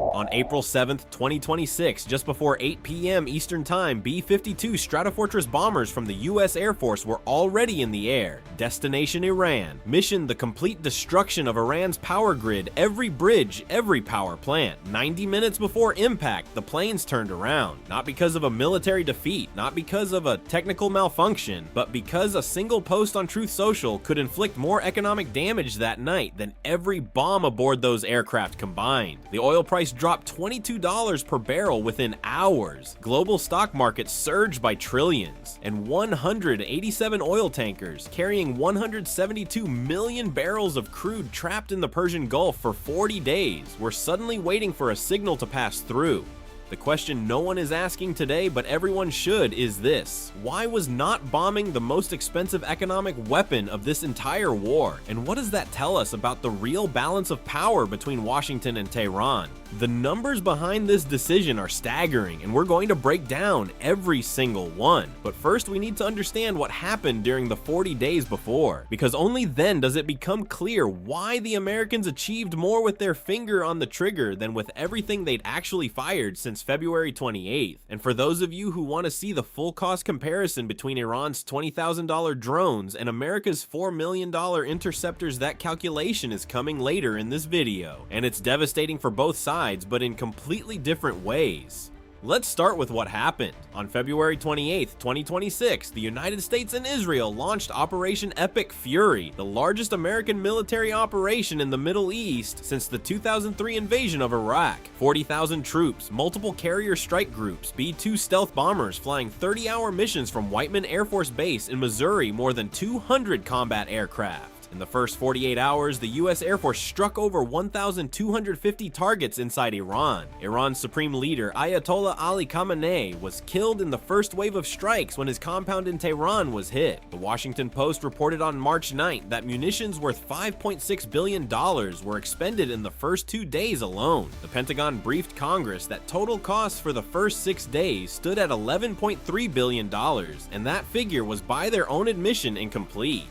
On April 7th, 2026, just before 8 p.m. Eastern Time, B-52 Stratofortress bombers from the U.S. Air Force were already in the air. Destination Iran. Mission: the complete destruction of Iran's power grid, every bridge, every power plant. 90 minutes before impact, the planes turned around. Not because of a military defeat, not because of a technical malfunction, but because a single post on Truth Social could inflict more economic damage that night than every bomb aboard those aircraft combined. The oil price dropped $22 per barrel within hours. Global stock markets surged by trillions, and 187 oil tankers carrying 172 million barrels of crude trapped in the Persian Gulf for 40 days were suddenly waiting for a signal to pass through. The question no one is asking today, but everyone should, is this: why was not bombing the most expensive economic weapon of this entire war? And what does that tell us about the real balance of power between Washington and Tehran? The numbers behind this decision are staggering, and we're going to break down every single one. But first, we need to understand what happened during the 40 days before, because only then does it become clear why the Americans achieved more with their finger on the trigger than with everything they'd actually fired since February 28th. And for those of you who want to see the full cost comparison between Iran's $20,000 drones and America's $4 million interceptors, that calculation is coming later in this video. And it's devastating for both sides, but in completely different ways. Let's start with what happened. On February 28th, 2026, the United States and Israel launched Operation Epic Fury, the largest American military operation in the Middle East since the 2003 invasion of Iraq. 40,000 troops, multiple carrier strike groups, B-2 stealth bombers flying 30-hour missions from Whiteman Air Force Base in Missouri, more than 200 combat aircraft. In the first 48 hours, the U.S. Air Force struck over 1,250 targets inside Iran. Iran's supreme leader, Ayatollah Ali Khamenei, was killed in the first wave of strikes when his compound in Tehran was hit. The Washington Post reported on March 9th that munitions worth $5.6 billion were expended in the first 2 days alone. The Pentagon briefed Congress that total costs for the first 6 days stood at $11.3 billion, and that figure was by their own admission incomplete.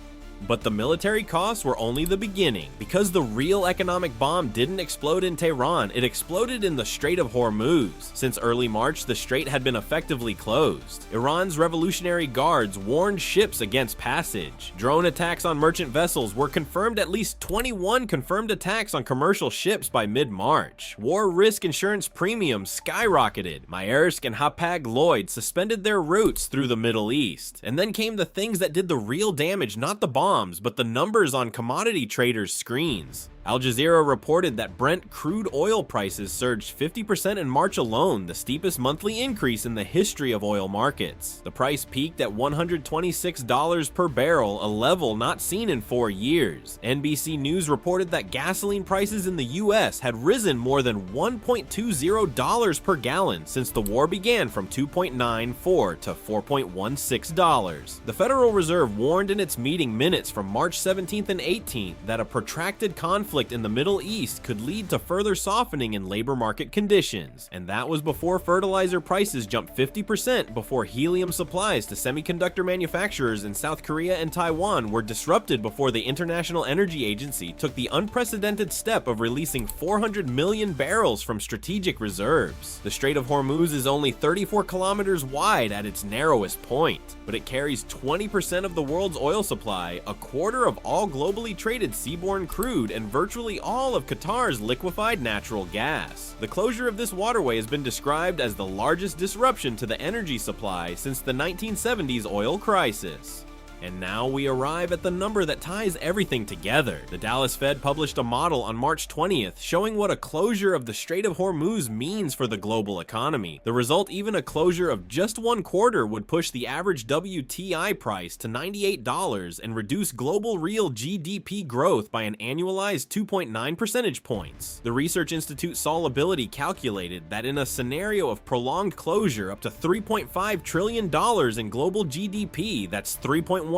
But the military costs were only the beginning, because the real economic bomb didn't explode in Tehran, it exploded in the Strait of Hormuz. Since early March, the strait had been effectively closed. Iran's Revolutionary Guards warned ships against passage. Drone attacks on merchant vessels were confirmed, at least 21 confirmed attacks on commercial ships by mid-March. War risk insurance premiums skyrocketed. Maersk and Hapag-Lloyd suspended their routes through the Middle East. And then came the things that did the real damage, not the bombs, but the numbers on commodity traders' screens. Al Jazeera reported that Brent crude oil prices surged 50% in March alone, the steepest monthly increase in the history of oil markets. The price peaked at $126 per barrel, a level not seen in 4 years. NBC News reported that gasoline prices in the US had risen more than $1.20 per gallon since the war began, from $2.94 to $4.16. The Federal Reserve warned in its meeting minutes from March 17th and 18th that a protracted conflict in the Middle East could lead to further softening in labor market conditions, and that was before fertilizer prices jumped 50%, before helium supplies to semiconductor manufacturers in South Korea and Taiwan were disrupted, before the International Energy Agency took the unprecedented step of releasing 400 million barrels from strategic reserves. The Strait of Hormuz is only 34 kilometers wide at its narrowest point, but it carries 20% of the world's oil supply, a quarter of all globally traded seaborne crude, and virtually all of Qatar's liquefied natural gas. The closure of this waterway has been described as the largest disruption to the energy supply since the 1970s oil crisis. And now we arrive at the number that ties everything together. The Dallas Fed published a model on March 20th showing what a closure of the Strait of Hormuz means for the global economy. The result: even a closure of just 1 quarter would push the average WTI price to $98 and reduce global real GDP growth by an annualized 2.9 percentage points. The Research Institute Solability calculated that in a scenario of prolonged closure, up to $3.5 trillion in global GDP, that's 3.15%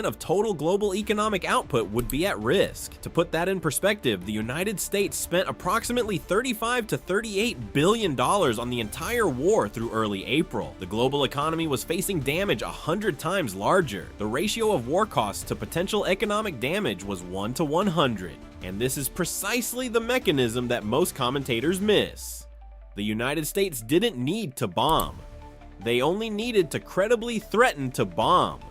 of total global economic output, would be at risk. To put that in perspective, the United States spent approximately $35 to $38 billion on the entire war through early April. The global economy was facing damage 100 times larger. The ratio of war costs to potential economic damage was 1 to 100. And this is precisely the mechanism that most commentators miss. The United States didn't need to bomb. They only needed to credibly threaten to bomb.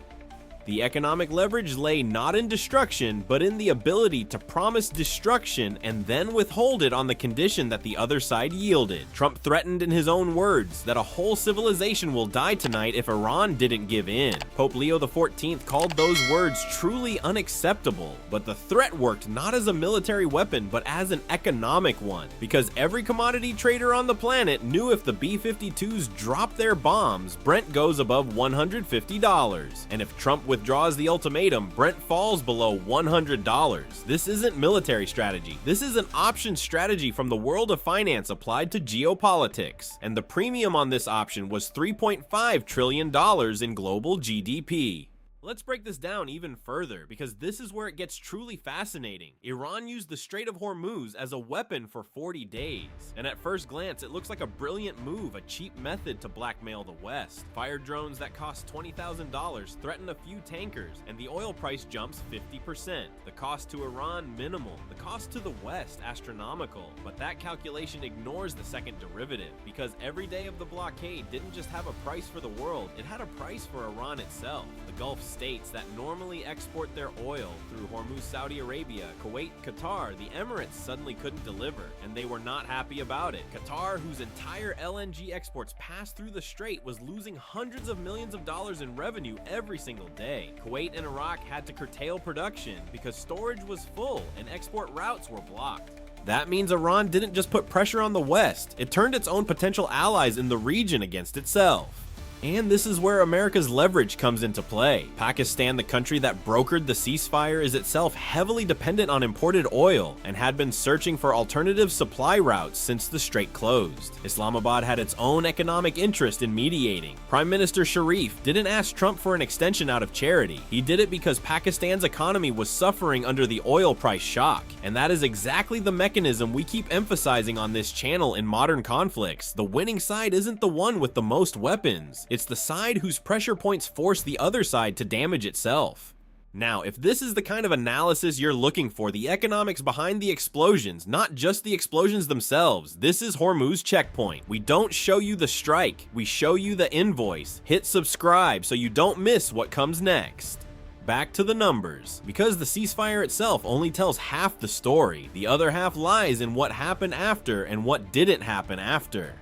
The economic leverage lay not in destruction, but in the ability to promise destruction and then withhold it on the condition that the other side yielded. Trump threatened in his own words that a whole civilization will die tonight if Iran didn't give in. Pope Leo XIV called those words truly unacceptable, but the threat worked not as a military weapon, but as an economic one, because every commodity trader on the planet knew if the B-52s dropped their bombs, Brent goes above $150, and if Trump withdraws the ultimatum, Brent falls below $100. This isn't military strategy. This is an option strategy from the world of finance applied to geopolitics. And the premium on this option was $3.5 trillion in global GDP. Let's break this down even further, because this is where it gets truly fascinating. Iran used the Strait of Hormuz as a weapon for 40 days. And at first glance, it looks like a brilliant move, a cheap method to blackmail the West. Fire drones that cost $20,000 threaten a few tankers, and the oil price jumps 50%. The cost to Iran, minimal. The cost to the West, astronomical. But that calculation ignores the second derivative, because every day of the blockade didn't just have a price for the world, it had a price for Iran itself. The Gulf states that normally export their oil through Hormuz, Saudi Arabia, Kuwait, Qatar, the Emirates suddenly couldn't deliver, and they were not happy about it. Qatar, whose entire LNG exports passed through the strait, was losing hundreds of millions of dollars in revenue every single day. Kuwait and Iraq had to curtail production because storage was full and export routes were blocked. That means Iran didn't just put pressure on the West, it turned its own potential allies in the region against itself. And this is where America's leverage comes into play. Pakistan, the country that brokered the ceasefire, is itself heavily dependent on imported oil and had been searching for alternative supply routes since the strait closed. Islamabad had its own economic interest in mediating. Prime Minister Sharif didn't ask Trump for an extension out of charity. He did it because Pakistan's economy was suffering under the oil price shock. And that is exactly the mechanism we keep emphasizing on this channel in modern conflicts. The winning side isn't the one with the most weapons. It's the side whose pressure points force the other side to damage itself. Now, if this is the kind of analysis you're looking for, the economics behind the explosions, not just the explosions themselves, this is Hormuz Checkpoint. We don't show you the strike, we show you the invoice. Hit subscribe so you don't miss what comes next. Back to the numbers. Because the ceasefire itself only tells half the story, the other half lies in what happened after and what didn't happen after.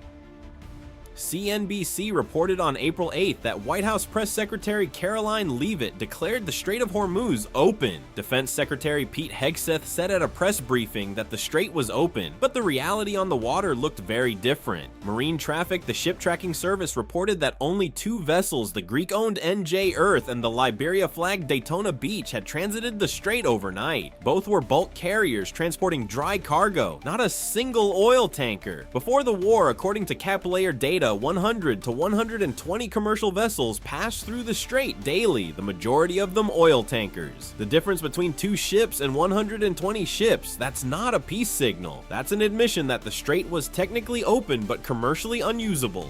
CNBC reported on April 8th that White House Press Secretary Caroline Leavitt declared the Strait of Hormuz open. Defense Secretary Pete Hegseth said at a press briefing that the strait was open, but the reality on the water looked very different. Marine Traffic, the ship tracking service, reported that only two vessels, the Greek-owned NJ Earth and the Liberia-flagged Daytona Beach, had transited the strait overnight. Both were bulk carriers transporting dry cargo, not a single oil tanker. Before the war, according to Cap-Layer data, 100 to 120 commercial vessels pass through the strait daily, the majority of them oil tankers. The difference between 2 ships and 120 ships, that's not a peace signal. That's an admission that the strait was technically open but commercially unusable.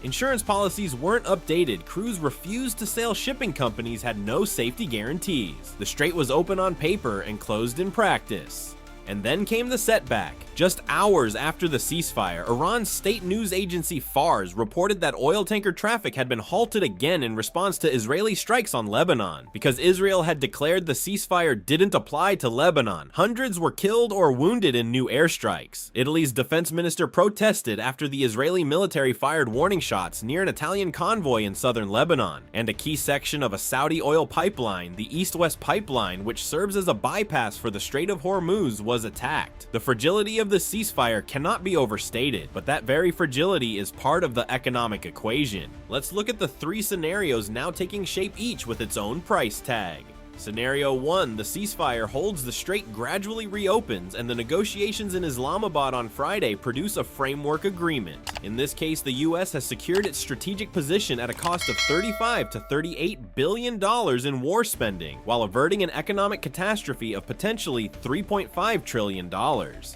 Insurance policies weren't updated, crews refused to sail, shipping companies had no safety guarantees. The strait was open on paper and closed in practice. And then came the setback. Just hours after the ceasefire, Iran's state news agency Fars reported that oil tanker traffic had been halted again in response to Israeli strikes on Lebanon. Because Israel had declared the ceasefire didn't apply to Lebanon, hundreds were killed or wounded in new airstrikes. Italy's defense minister protested after the Israeli military fired warning shots near an Italian convoy in southern Lebanon, and a key section of a Saudi oil pipeline, the East-West Pipeline, which serves as a bypass for the Strait of Hormuz, was attacked. The fragility of the ceasefire cannot be overstated, but that very fragility is part of the economic equation. Let's look at the 3 scenarios now taking shape, each with its own price tag. Scenario 1, the ceasefire holds, the strait gradually reopens, and the negotiations in Islamabad on Friday produce a framework agreement. In this case, the US has secured its strategic position at a cost of $35 to $38 billion in war spending, while averting an economic catastrophe of potentially $3.5 trillion.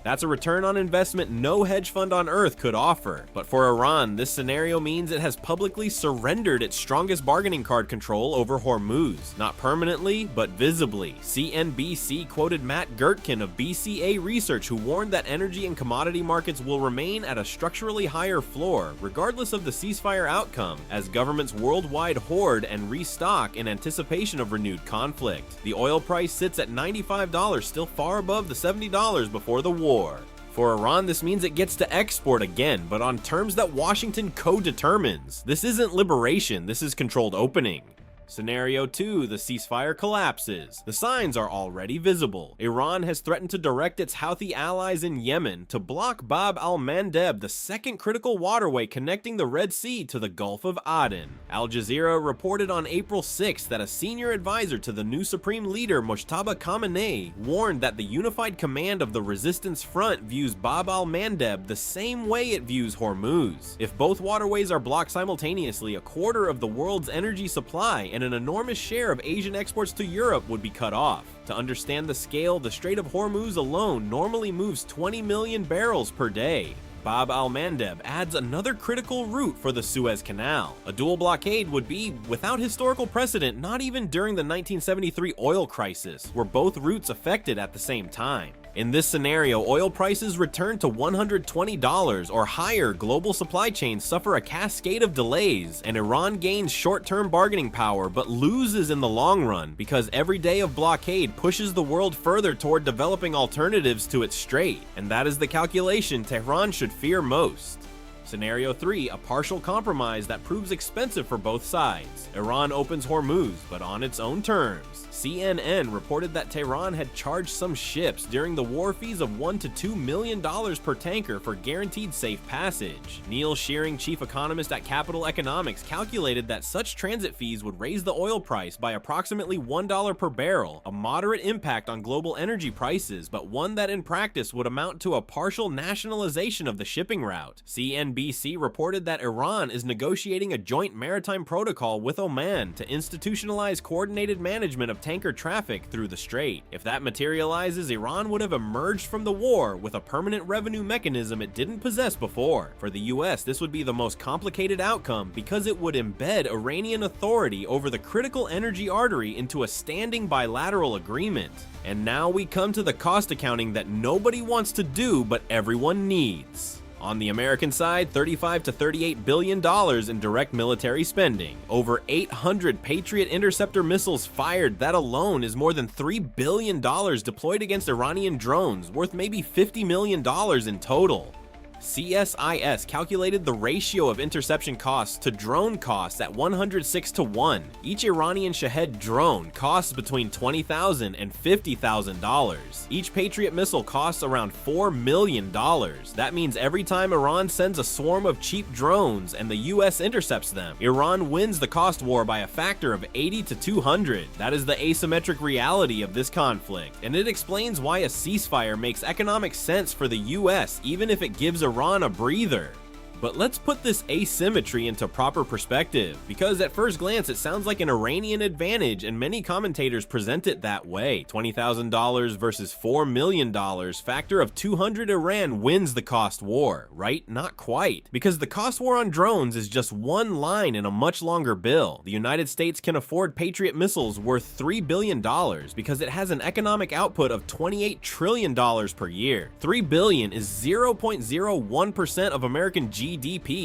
That's a return on investment no hedge fund on earth could offer. But for Iran, this scenario means it has publicly surrendered its strongest bargaining card, control over Hormuz. Not permanently, but visibly. CNBC quoted Matt Gertkin of BCA Research, who warned that energy and commodity markets will remain at a structurally higher floor, regardless of the ceasefire outcome, as governments worldwide hoard and restock in anticipation of renewed conflict. The oil price sits at $95, still far above the $70 before the war. For Iran, this means it gets to export again, but on terms that Washington co-determines. This isn't liberation, this is controlled opening. Scenario 2, the ceasefire collapses. The signs are already visible. Iran has threatened to direct its Houthi allies in Yemen to block Bab al-Mandeb, the second critical waterway connecting the Red Sea to the Gulf of Aden. Al Jazeera reported on April 6 that a senior advisor to the new supreme leader Mojtaba Khamenei warned that the unified command of the resistance front views Bab al-Mandeb the same way it views Hormuz. If both waterways are blocked simultaneously, a quarter of the world's energy supply and an enormous share of Asian exports to Europe would be cut off. To understand the scale, the Strait of Hormuz alone normally moves 20 million barrels per day. Bab al-Mandeb adds another critical route for the Suez Canal. A dual blockade would be, without historical precedent, not even during the 1973 oil crisis, were both routes affected at the same time. In this scenario, oil prices return to $120 or higher, global supply chains suffer a cascade of delays, and Iran gains short-term bargaining power but loses in the long run because every day of blockade pushes the world further toward developing alternatives to its strait, and that is the calculation Tehran should fear most. Scenario 3, a partial compromise that proves expensive for both sides. Iran opens Hormuz, but on its own terms. CNN reported that Tehran had charged some ships during the war fees of $1 to $2 million per tanker for guaranteed safe passage. Neil Shearing, chief economist at Capital Economics, calculated that such transit fees would raise the oil price by approximately $1 per barrel, a moderate impact on global energy prices, but one that in practice would amount to a partial nationalization of the shipping route. CNBC reported that Iran is negotiating a joint maritime protocol with Oman to institutionalize coordinated management of tanker traffic through the strait. If that materializes, Iran would have emerged from the war with a permanent revenue mechanism it didn't possess before. For the US, this would be the most complicated outcome because it would embed Iranian authority over the critical energy artery into a standing bilateral agreement. And now we come to the cost accounting that nobody wants to do but everyone needs. On the American side, $35 to $38 billion in direct military spending. Over 800 Patriot interceptor missiles fired. That alone is more than $3 billion deployed against Iranian drones, worth maybe $50 million in total. CSIS calculated the ratio of interception costs to drone costs at 106 to 1. Each Iranian Shahed drone costs between $20,000 and $50,000. Each Patriot missile costs around $4 million. That means every time Iran sends a swarm of cheap drones and the US intercepts them, Iran wins the cost war by a factor of 80 to 200. That is the asymmetric reality of this conflict, and it explains why a ceasefire makes economic sense for the US even if it gives Iran a breather. But let's put this asymmetry into proper perspective, because at first glance it sounds like an Iranian advantage and many commentators present it that way. $20,000 versus $4 million, factor of 200, Iran wins the cost war, right? Not quite, because the cost war on drones is just one line in a much longer bill. The United States can afford Patriot missiles worth $3 billion because it has an economic output of $28 trillion per year. $3 billion is 0.01% of American GDP,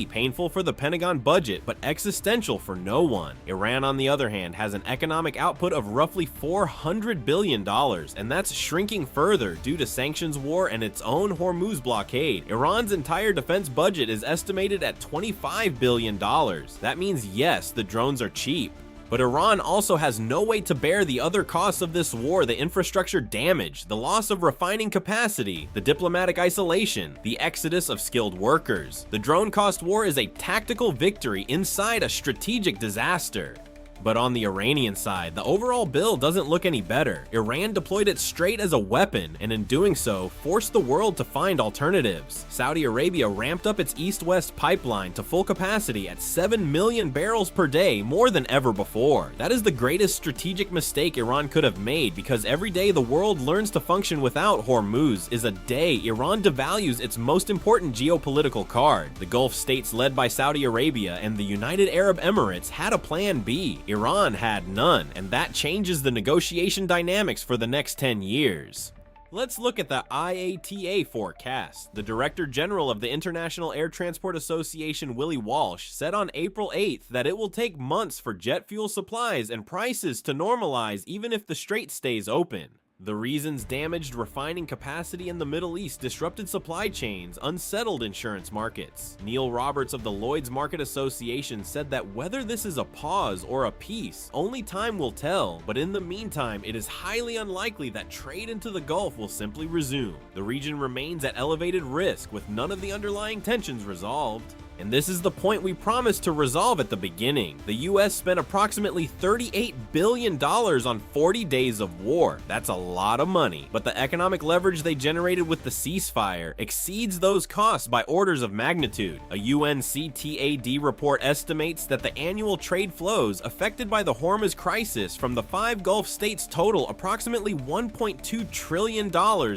painful for the Pentagon budget, but existential for no one. Iran, on the other hand, has an economic output of roughly $400 billion, and that's shrinking further due to sanctions war and its own Hormuz blockade. Iran's entire defense budget is estimated at $25 billion. That means yes, the drones are cheap. But Iran also has no way to bear the other costs of this war: the infrastructure damage, the loss of refining capacity, the diplomatic isolation, the exodus of skilled workers. The drone cost war is a tactical victory inside a strategic disaster. But on the Iranian side, the overall bill doesn't look any better. Iran deployed its strait as a weapon, and in doing so, forced the world to find alternatives. Saudi Arabia ramped up its east-west pipeline to full capacity at 7 million barrels per day, more than ever before. That is the greatest strategic mistake Iran could have made, because every day the world learns to function without Hormuz is a day Iran devalues its most important geopolitical card. The Gulf states led by Saudi Arabia and the United Arab Emirates had a plan B. Iran had none, and that changes the negotiation dynamics for the next 10 years. Let's look at the IATA forecast. The Director General of the International Air Transport Association, Willie Walsh, said on April 8th that it will take months for jet fuel supplies and prices to normalize even if the strait stays open. The reasons damaged refining capacity in the Middle East, disrupted supply chains, unsettled insurance markets. Neil Roberts of the Lloyd's Market Association said that whether this is a pause or a peace, only time will tell, but in the meantime, it is highly unlikely that trade into the Gulf will simply resume. The region remains at elevated risk with none of the underlying tensions resolved. And this is the point we promised to resolve at the beginning. The US spent approximately $38 billion on 40 days of war. That's a lot of money. But the economic leverage they generated with the ceasefire exceeds those costs by orders of magnitude. A UNCTAD report estimates that the annual trade flows affected by the Hormuz crisis from the 5 Gulf states total approximately $1.2 trillion,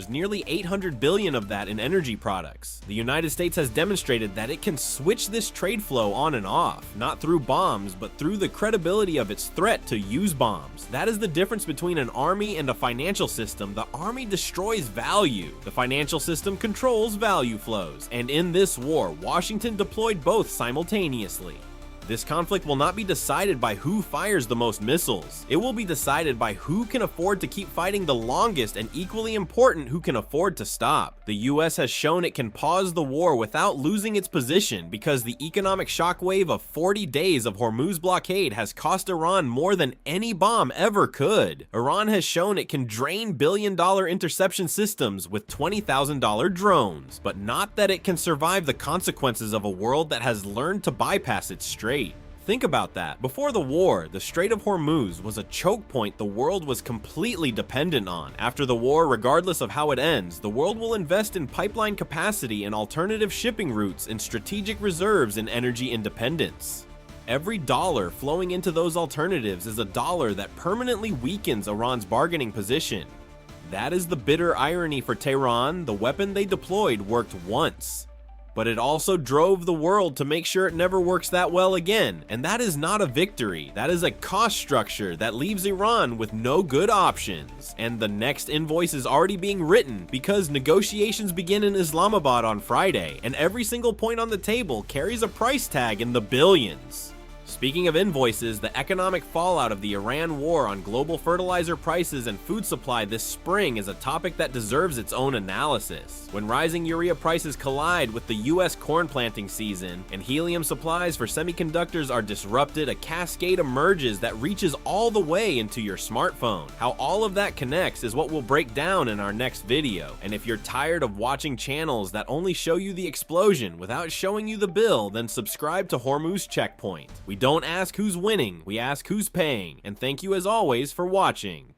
nearly $800 billion of that in energy products. The United States has demonstrated that it can switch this trade flow on and off, not through bombs, but through the credibility of its threat to use bombs. That is the difference between an army and a financial system. The army destroys value. The financial system controls value flows. And in this war, Washington deployed both simultaneously. This conflict will not be decided by who fires the most missiles. It will be decided by who can afford to keep fighting the longest, and equally important, who can afford to stop. The US has shown it can pause the war without losing its position because the economic shockwave of 40 days of Hormuz blockade has cost Iran more than any bomb ever could. Iran has shown it can drain billion-dollar interception systems with $20,000 drones, but not that it can survive the consequences of a world that has learned to bypass its strait. Think about that. Before the war, the Strait of Hormuz was a choke point the world was completely dependent on. After the war, regardless of how it ends, the world will invest in pipeline capacity and alternative shipping routes and strategic reserves and energy independence. Every dollar flowing into those alternatives is a dollar that permanently weakens Iran's bargaining position. That is the bitter irony for Tehran. The weapon they deployed worked once, but it also drove the world to make sure it never works that well again. And that is not a victory. That is a cost structure that leaves Iran with no good options. And the next invoice is already being written because negotiations begin in Islamabad on Friday, and every single point on the table carries a price tag in the billions. Speaking of invoices, the economic fallout of the Iran war on global fertilizer prices and food supply this spring is a topic that deserves its own analysis. When rising urea prices collide with the US corn planting season and helium supplies for semiconductors are disrupted, a cascade emerges that reaches all the way into your smartphone. How all of that connects is what we'll break down in our next video. And if you're tired of watching channels that only show you the explosion without showing you the bill, then subscribe to Hormuz Checkpoint. We don't ask who's winning, we ask who's paying. And thank you as always for watching.